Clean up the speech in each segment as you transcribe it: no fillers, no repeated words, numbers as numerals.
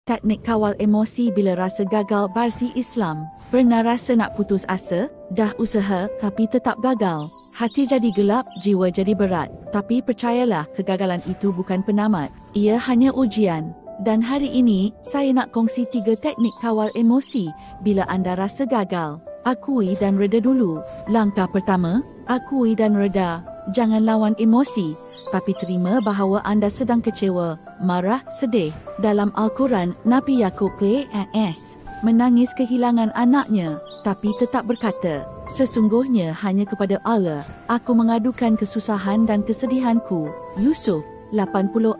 Teknik kawal emosi bila rasa gagal versi Islam. Pernah rasa nak putus asa? Dah usaha tapi tetap gagal. Hati jadi gelap, jiwa jadi berat. Tapi percayalah, kegagalan itu bukan penamat. Ia hanya ujian. Dan hari ini, saya nak kongsi 3 teknik kawal emosi bila anda rasa gagal. Akui dan reda dulu. Langkah pertama, akui dan reda. Jangan lawan emosi, tapi terima bahawa anda sedang kecewa, marah, sedih. Dalam Al-Quran, Nabi Yakub AS menangis kehilangan anaknya, tapi tetap berkata, sesungguhnya hanya kepada Allah aku mengadukan kesusahan dan kesedihanku. Yusuf 86.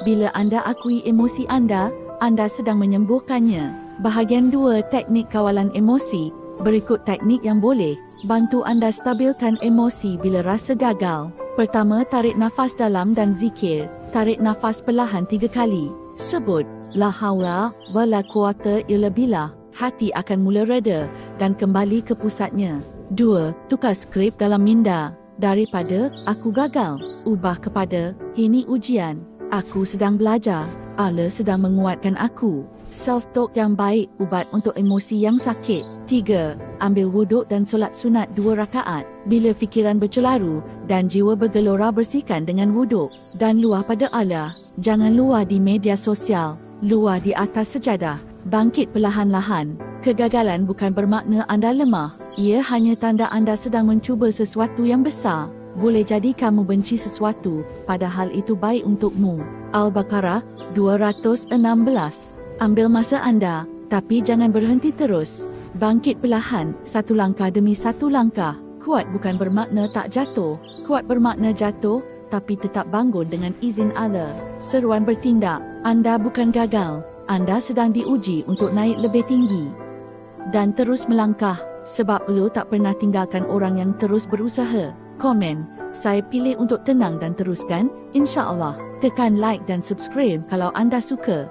Bila anda akui emosi anda sedang menyembuhkannya. Bahagian 2, teknik kawalan emosi. Berikut teknik yang boleh bantu anda stabilkan emosi bila rasa gagal. Pertama, tarik nafas dalam dan zikir. Tarik nafas perlahan 3 kali. Sebut, La haula wa la quwata illa billah. Hati akan mula reda dan kembali ke pusatnya. 2. Tukar skrip dalam minda. Daripada, aku gagal, ubah kepada, ini ujian. Aku sedang belajar. Allah sedang menguatkan aku. Self-talk yang baik ubat untuk emosi yang sakit. 3. Ambil wuduk dan solat sunat 2 rakaat. Bila fikiran bercelaru dan jiwa bergelora, bersihkan dengan wuduk. Dan luah pada Allah. Jangan luah di media sosial. Luah di atas sejadah. Bangkit perlahan-lahan. Kegagalan bukan bermakna anda lemah. Ia hanya tanda anda sedang mencuba sesuatu yang besar. Boleh jadi kamu benci sesuatu, padahal itu baik untukmu. Al-Baqarah 216. Ambil masa anda, tapi jangan berhenti terus. Bangkit perlahan, 1 langkah demi 1 langkah. Kuat bukan bermakna tak jatuh. Kuat bermakna jatuh, tapi tetap bangun dengan izin Allah. Seruan bertindak, anda bukan gagal. Anda sedang diuji untuk naik lebih tinggi. Dan terus melangkah, sebab lo tak pernah tinggalkan orang yang terus berusaha. Komen, saya pilih untuk tenang dan teruskan, insya-Allah. Tekan like dan subscribe kalau anda suka.